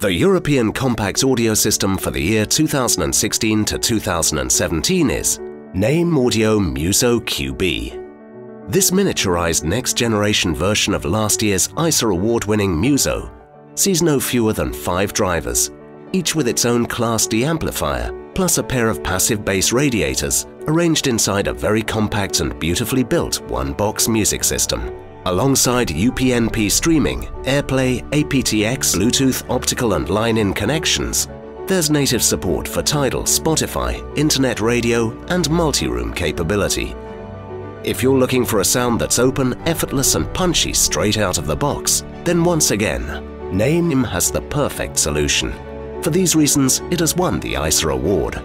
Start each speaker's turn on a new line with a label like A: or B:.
A: The European Compact Audio System for the year 2016 to 2017 is Naim Audio Muso QB. This miniaturized next-generation version of last year's ISA award-winning Muso sees no fewer than 5 drivers, each with its own Class D amplifier, plus a pair of passive bass radiators arranged inside a very compact and beautifully built one-box music system. Alongside UPnP streaming, AirPlay, aptX, Bluetooth, optical and line-in connections, there's native support for Tidal, Spotify, internet radio and multi-room capability. If you're looking for a sound that's open, effortless and punchy straight out of the box, then once again, Naim has the perfect solution. For these reasons, it has won the ISA award.